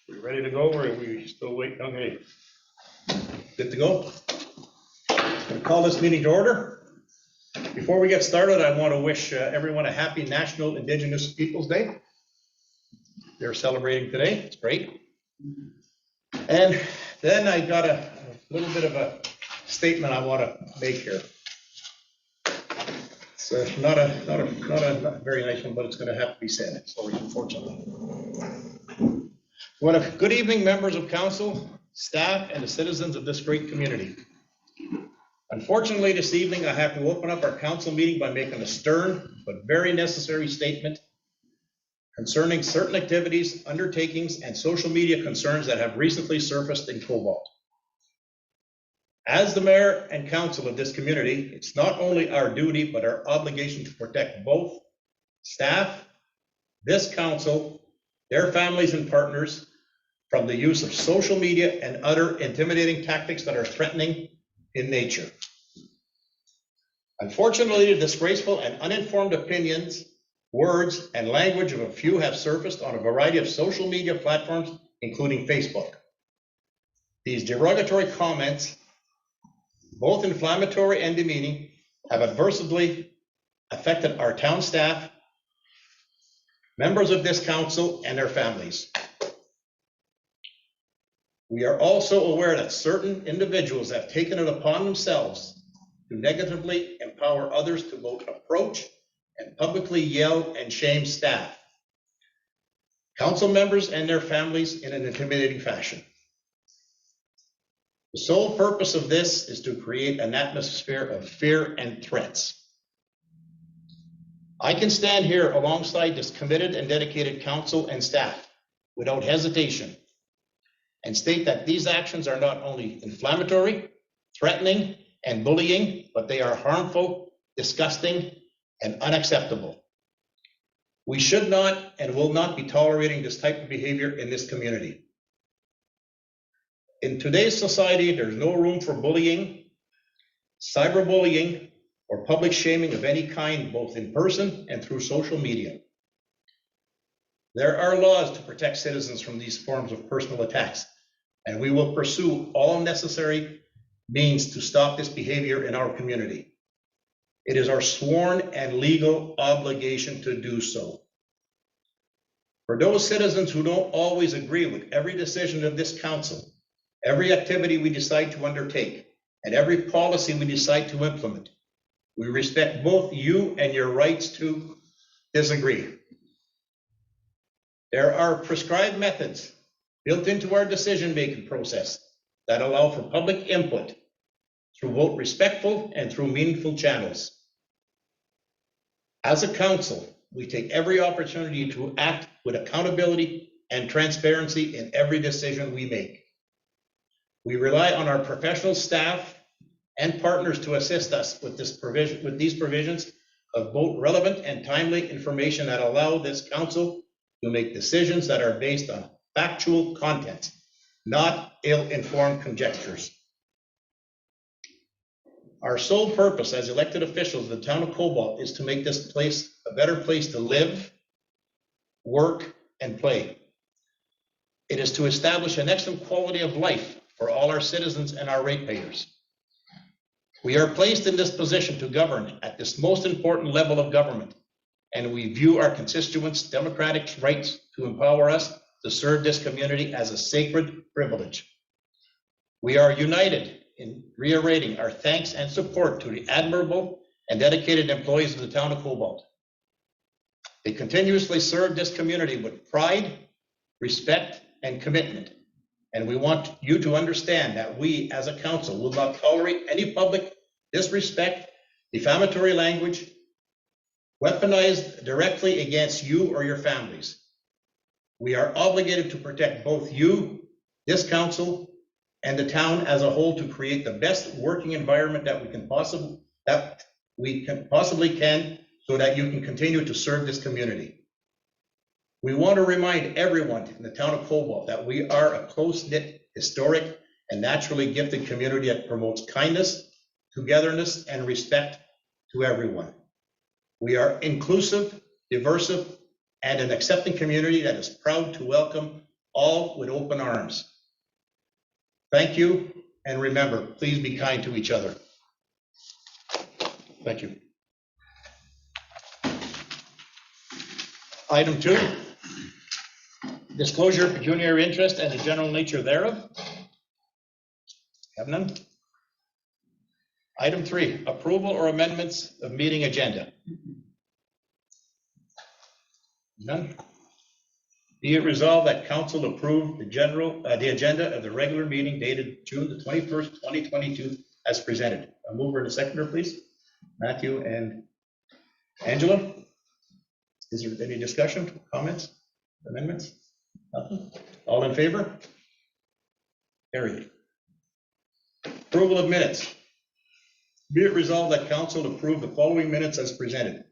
We ready to go, or are we still waiting? Okay. Good to go. I'm going to call this meeting to order. Before we get started, I want to wish everyone a happy National Indigenous Peoples Day. They're celebrating today. It's great. And then I got a little bit of a statement I want to make here. It's not a very nice one, but it's going to have to be said. Sorry, unfortunately. Good evening, members of council, staff, and the citizens of this great community. Unfortunately, this evening I have to open up our council meeting by making a stern but very necessary statement concerning certain activities, undertakings, and social media concerns that have recently surfaced in Cobalt. As the mayor and council of this community, it's not only our duty but our obligation to protect both staff, this council, their families and partners from the use of social media and other intimidating tactics that are threatening in nature. Unfortunately, the disgraceful and uninformed opinions, words, and language of a few have surfaced on a variety of social media platforms, including Facebook. These derogatory comments, both inflammatory and demeaning, have adversely affected our town staff, members of this council, and their families. We are also aware that certain individuals have taken it upon themselves to negatively empower others to both approach and publicly yell and shame staff, council members, and their families in an intimidating fashion. The sole purpose of this is to create an atmosphere of fear and threats. I can stand here alongside this committed and dedicated council and staff without hesitation and state that these actions are not only inflammatory, threatening, and bullying, but they are harmful, disgusting, and unacceptable. We should not and will not be tolerating this type of behavior in this community. In today's society, there's no room for bullying, cyberbullying, or public shaming of any kind, both in person and through social media. There are laws to protect citizens from these forms of personal attacks, and we will pursue all necessary means to stop this behavior in our community. It is our sworn and legal obligation to do so. For those citizens who don't always agree with every decision of this council, every activity we decide to undertake, and every policy we decide to implement, we respect both you and your rights to disagree. There are prescribed methods built into our decision-making process that allow for public input through both respectful and through meaningful channels. As a council, we take every opportunity to act with accountability and transparency in every decision we make. We rely on our professional staff and partners to assist us with these provisions of both relevant and timely information that allow this council to make decisions that are based on factual content, not ill-informed conjectures. Our sole purpose as elected officials of the town of Cobalt is to make this place a better place to live, work, and play. It is to establish an excellent quality of life for all our citizens and our ratepayers. We are placed in this position to govern at this most important level of government, and we view our constituents' democratic rights to empower us to serve this community as a sacred privilege. We are united in reiterating our thanks and support to the admirable and dedicated employees of the town of Cobalt. They continuously serve this community with pride, respect, and commitment. And we want you to understand that we, as a council, will not tolerate any public disrespect, defamatory language, weaponized directly against you or your families. We are obligated to protect both you, this council, and the town as a whole to create the best working environment that we can possibly so that you can continue to serve this community. We want to remind everyone in the town of Cobalt that we are a close-knit, historic, and naturally gifted community that promotes kindness, togetherness, and respect to everyone. We are inclusive, diverse, and an accepting community that is proud to welcome all with open arms. Thank you, and remember, please be kind to each other. Thank you. Item 2, disclosure of pecuniary interest and the general nature thereof. Have none. Item 3, approval or amendments of meeting agenda. None. Be it resolved that council approve the agenda of the regular meeting dated June the 21st, 2022 as presented. A mover and a seconder, please. Matthew and Angela. Is there any discussion, comments, amendments? Nothing? All in favor? Carried. Approval of minutes. Be it resolved that council approve the following minutes as presented.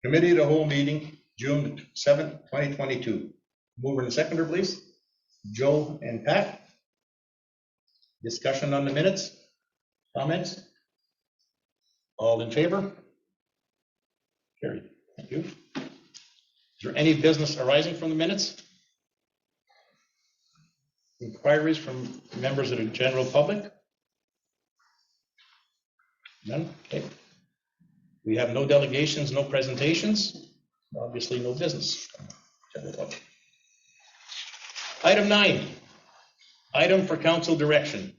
Committee of the whole meeting, June 7th, 2022. Mover and seconder, please. Joe and Pat. Discussion on the minutes, comments? All in favor? Carried. Thank you. Is there any business arising from the minutes? Inquiries from members of the general public? None? Okay. We have no delegations, no presentations, obviously no business. General public. Item 9, item for council direction.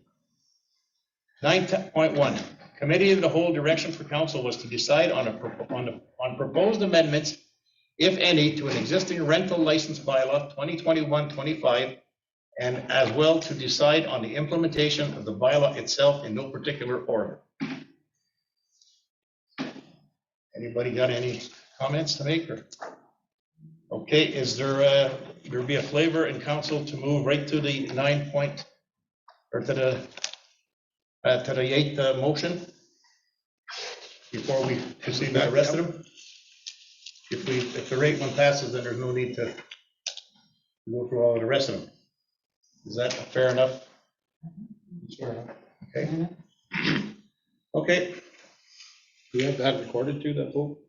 9.1, committee of the whole direction for council was to decide on proposed amendments, if any, to an existing rental license bylaw 2021-25, and as well to decide on the implementation of the bylaw itself in no particular order. Anybody got any comments to make? Or? Okay, is there there'll be a flavor in council to move right to the 9 point or to the 8th motion before we proceed with the rest of them? If the rate one passes, then there's no need to go through all of the rest of them. Is that fair enough? Sure. Okay. Okay. Do we have that recorded too, that vote?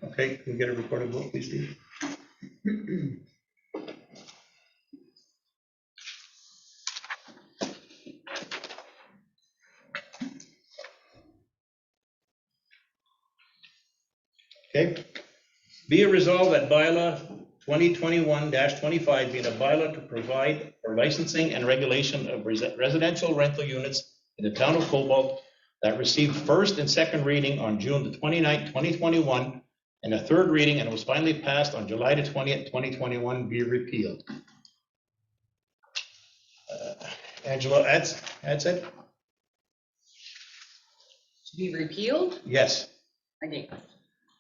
Okay, can we get a recorded vote, please, Steve? Okay. Be it resolved that bylaw 2021-25 being a bylaw to provide for licensing and regulation of residential rental units in the town of Cobalt that received first and second reading on June the 29th, 2021, and a third reading and was finally passed on July the 20th, 2021, be repealed. Angela, adds it? To be repealed? Yes. Against?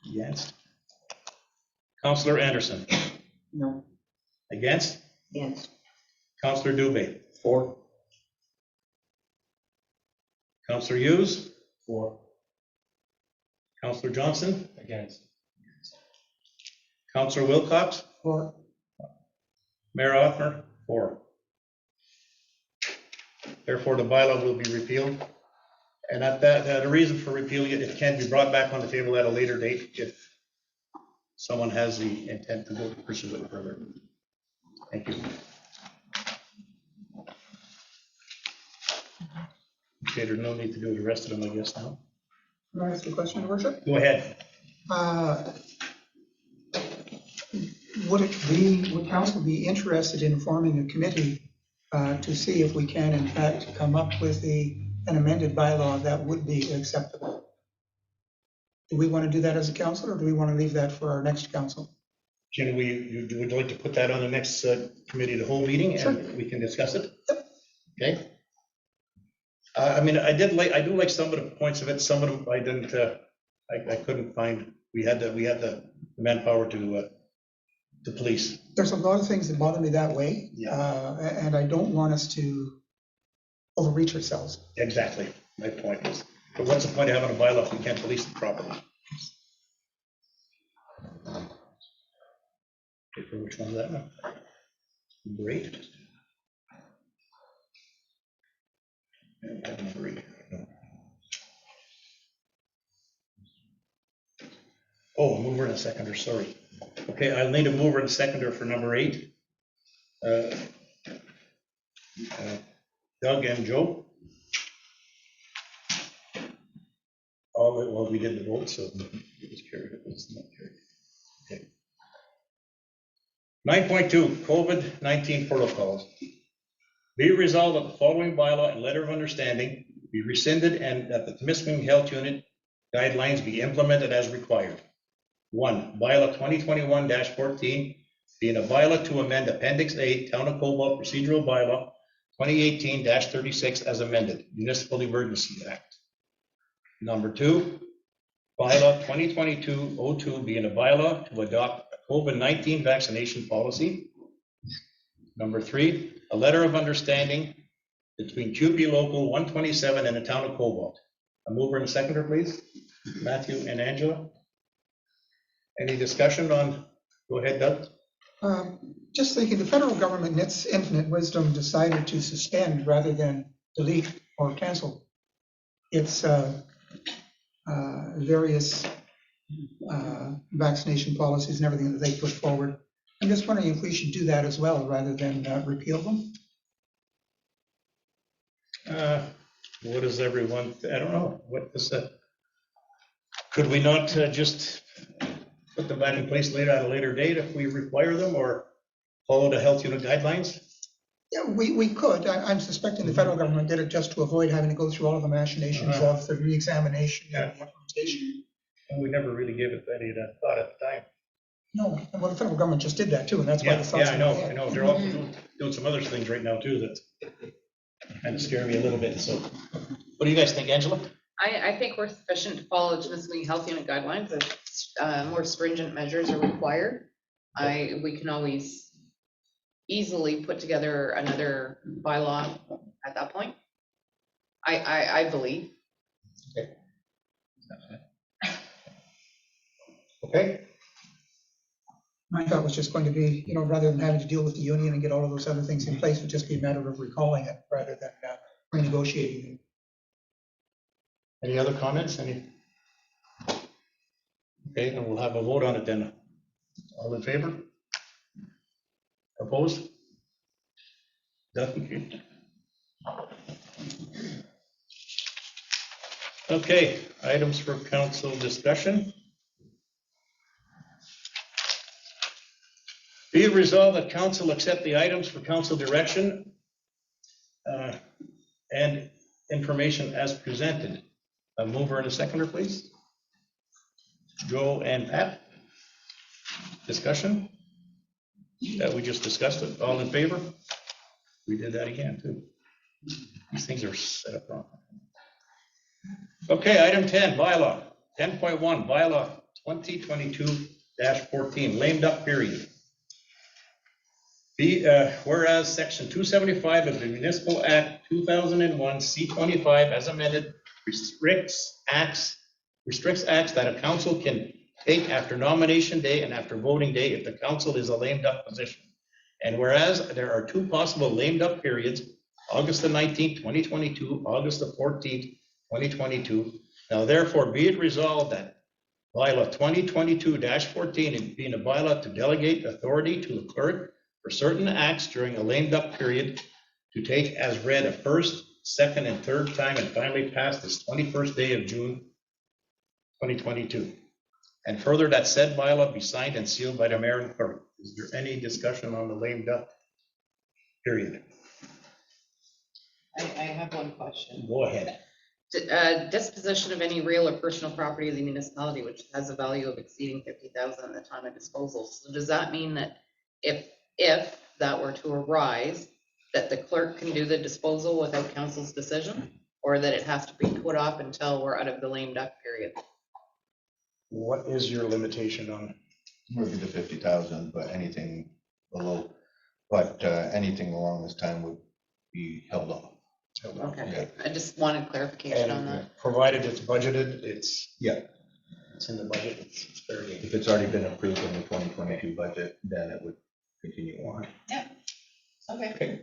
Against. Councillor Anderson? No. Against? Against. Councillor Dubé? For. Councillor Hughes? For. Councillor Johnson? Against. Councillor Wilcox? For. Mayor Offner? For. Therefore, the bylaw will be repealed. And at that, the reason for repealing it, it can be brought back on the table at a later date if someone has the intent to go to pursue it further. Thank you. Okay, there's no need to do the rest of them, I guess, now. Can I ask a question, Your Worship? Go ahead. Would council be interested in forming a committee to see if we can in fact come up with an amended bylaw that would be acceptable? Do we want to do that as a council, or do we want to leave that for our next council? Can would you like to put that on the next committee of the whole meeting? Sure. And we can discuss it? Yep. Okay. I mean, I do like some of the points of it. Some of them I didn't, I couldn't find. We had the manpower to police. There's a lot of things that bother me that way. Yeah. And I don't want us to overreach ourselves. Exactly. My point is, but what's the point of having a bylaw if we can't police it properly? Okay, for which one's that one? Great. Number 8. Oh, mover and a seconder, sorry. Okay, I'll need a mover and a seconder for number 8. Doug and Joe. Well, we did the vote, so it was carried. It was not carried. Okay. 9.2, COVID-19 protocols. Be it resolved that the following bylaw and letter of understanding be rescinded and that the Temiskaming Health Unit guidelines be implemented as required. 1, bylaw 2021-14, being a bylaw to amend Appendix A, Town of Cobalt Procedural Bylaw 2018-36 as amended, Municipal Emergency Act. Number 2, bylaw 2022-02, being a bylaw to adopt a COVID-19 vaccination policy. Number 3, a letter of understanding between QB Local 127 and the Town of Cobalt. A mover and a seconder, please. Matthew and Angela. Any discussion on, go ahead, Doug. Just thinking, the federal government, in its infinite wisdom, decided to suspend rather than delete or cancel its various vaccination policies and everything that they put forward. I'm just wondering if we should do that as well rather than repeal them. What does everyone, I don't know, what is that? Could we not just put them back in place later at a later date if we require them, or follow the health unit guidelines? Yeah, we could. I'm suspecting the federal government did it just to avoid having to go through all of the machinations of the re-examination and implementation. And we never really gave it any thought at the time. No, well, the federal government just did that too, and that's why the thoughts. Yeah, I know. They're also doing some other things right now too that kind of scare me a little bit. So, what do you guys think, Angela? I think we're sufficient to follow Temiskaming Health Unit guidelines. If more stringent measures are required, we can always easily put together another bylaw at that point. I believe. Okay. Okay. My thought was just going to be, rather than having to deal with the union and get all of those other things in place, would just be a matter of recalling it rather than renegotiating it. Any other comments? Okay, then we'll have a vote on it then. All in favor? Opposed? Nothing. Okay, items for council discussion. Be it resolved that council accept the items for council direction and information as presented. A mover and a seconder, please. Joe and Pat. Discussion? We just discussed it. All in favor? We did that again too. These things are set up wrong. Okay, item 10, bylaw. 10.1, bylaw 2022-14, lame duck period. Whereas section 275 of the Municipal Act 2001 C25 as amended restricts acts that a council can take after nomination day and after voting day if the council is a lame duck position. And whereas there are 2 possible lame duck periods, August the 19th, 2022, August the 14th, 2022. Now therefore be it resolved that bylaw 2022-14 being a bylaw to delegate authority to the clerk for certain acts during a lame duck period to take as read a first, second, and third time and finally pass this 21st day of June 2022. And further, that said bylaw be signed and sealed by the mayor and clerk. Is there any discussion on the lame duck period? I have one question. Go ahead. Disposition of any real or personal property of the municipality which has a value of exceeding 50,000 at the time of disposal. So does that mean that if that were to arise, that the clerk can do the disposal without council's decision, or that it has to be put off until we're out of the lame duck period? What is your limitation on? Moving to 50,000, but anything below, anything along this time would be held off. Okay, I just wanted clarification on that. And provided it's budgeted, it's in the budget, it's fair game. If it's already been approved in the 2022 budget, then it would continue on. Yeah, okay. Okay.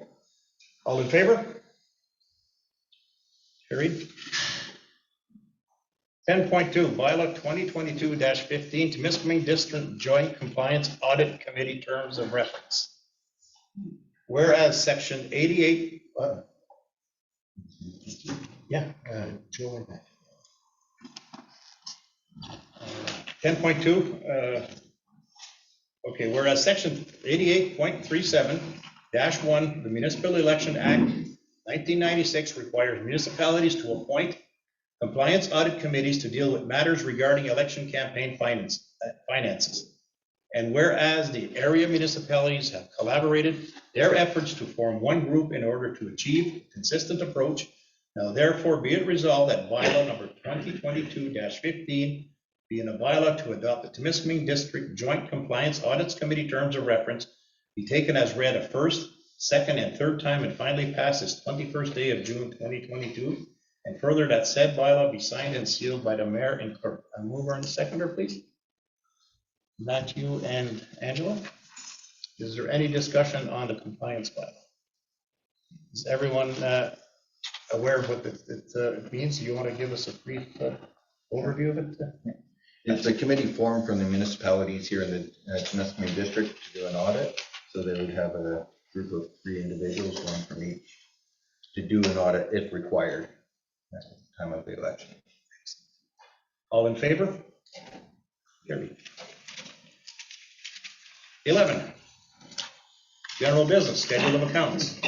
All in favor? Carried. 10.2, bylaw 2022-15, Temiskaming District Joint Compliance Audit Committee Terms of Reference. Whereas section 88, Joe. 10.2, okay, whereas section 88.37-1, the Municipal Election Act 1996 requires municipalities to appoint compliance audit committees to deal with matters regarding election campaign finances. And whereas the area municipalities have collaborated their efforts to form one group in order to achieve a consistent approach, now therefore be it resolved that bylaw number 2022-15 being a bylaw to adopt the Temiskaming District Joint Compliance Audits Committee Terms of Reference be taken as read a first, second, and third time and finally pass this 21st day of June 2022. And further, that said bylaw be signed and sealed by the mayor and clerk. A mover and a seconder, please. Matthew and Angela. Is there any discussion on the compliance bylaw? Is everyone aware of what it means? Do you want to give us a brief overview of it? It's a committee formed from the municipalities here in the Temiskaming District to do an audit. So they would have a group of 3 individuals, one from each, to do an audit if required at the time of the election. All in favor? Carried. 11, general business, schedule of accounts.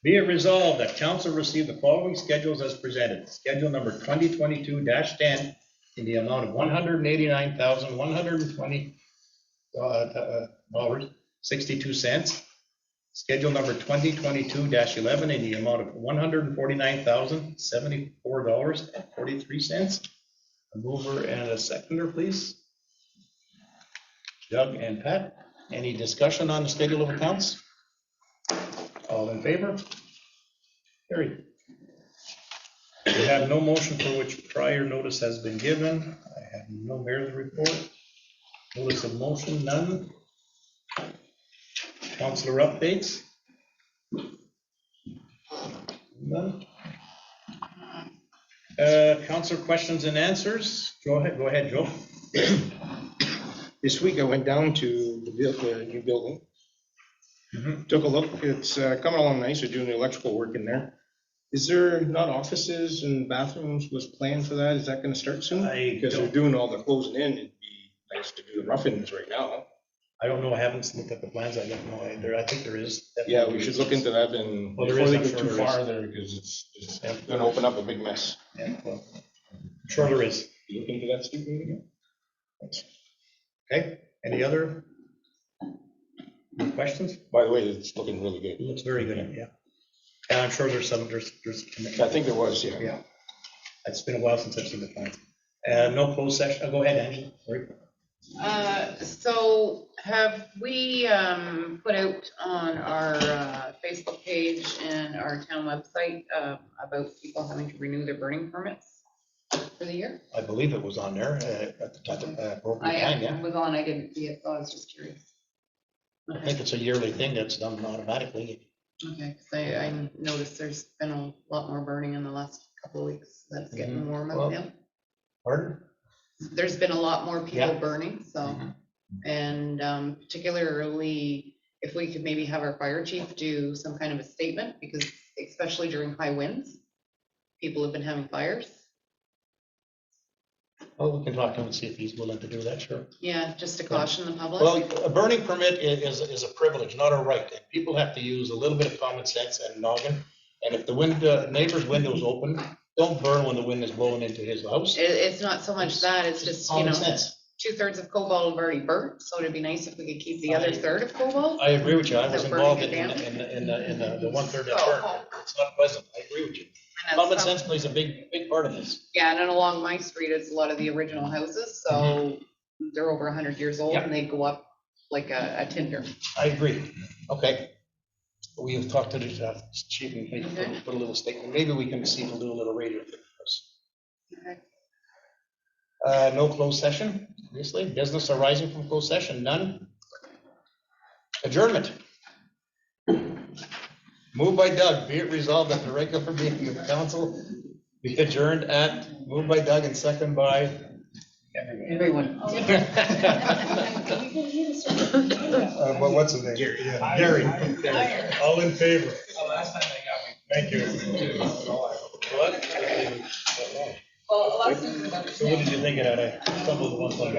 Be it resolved that council receive the following schedules as presented. Schedule number 2022-10 in the amount of $189,120.62. Schedule number 2022-11 in the amount of $149,074.43. A mover and a seconder, please. Doug and Pat, any discussion on the schedule of accounts? All in favor? Carried. We have no motion for which prior notice has been given. I have no mayor's report. Notice of motion, none. Councilor updates? None. Councilor questions and answers? Go ahead, Joe. This week I went down to the new building. Took a look. It's coming along nice. They're doing the electrical work in there. Is there not offices and bathrooms was planned for that? Is that going to start soon? Because they're doing all the closing in. It'd be nice to do the rough-ins right now. I don't know. I haven't looked at the plans. I don't know. I think there is. Yeah, we should look into that and before they go too far there, because it's going to open up a big mess. Yeah, well, I'm sure there is. You look into that, Steve? Thanks. Okay. Any other questions? By the way, it's looking really good. It looks very good. Yeah. And I'm sure there's some. There's. I think there was. Yeah. Yeah. It's been a while since I've seen the plans. No closed session. Go ahead, Angela. Sorry. So have we put out on our Facebook page and our town website about people having to renew their burning permits for the year? I believe it was on there at the time. Yeah. Was on, I didn't see it, so I was just curious. I think it's a yearly thing that's done automatically. Okay, because I noticed there's been a lot more burning in the last couple of weeks. That's getting warm out now. Pardon? There's been a lot more people Yeah. burning, so, and particularly if we could maybe have our fire chief do some kind of a statement, because especially during high winds, people have been having fires. Well, we can talk to him and see if he's willing to do that, sure. Yeah, just to caution the public. Well, a burning permit is a privilege, not a right. And people have to use a little bit of common sense and noggin. And if the neighbor's window's open, don't burn when the wind is blowing into his house. It's not so much that, it's just, you Common know, sense. 2/3 of Cobalt have already burnt, so it'd be nice if we could keep the other third of Cobalt. I agree with you. I was That involved burning in it the 1/3 that burned. It's not pleasant. I agree with you. And Common that's sense plays a big part of this. Yeah, and then along my street, it's a lot of the original houses, so they're over 100 years old Yep. and they go up like a tinder. I agree. Okay. We have talked to the chief and maybe Okay. put a little statement. Maybe we can see if we'll do a little radio for us. Okay. No closed session, obviously. Business arising from closed session, none. Adjournment. Moved by Doug, be it resolved that the regular meeting of council be adjourned at, moved by Doug and second by. Everyone. What's his name? Gary. All in favor? Thank you. What? So what did you think of that? I stumbled once on that.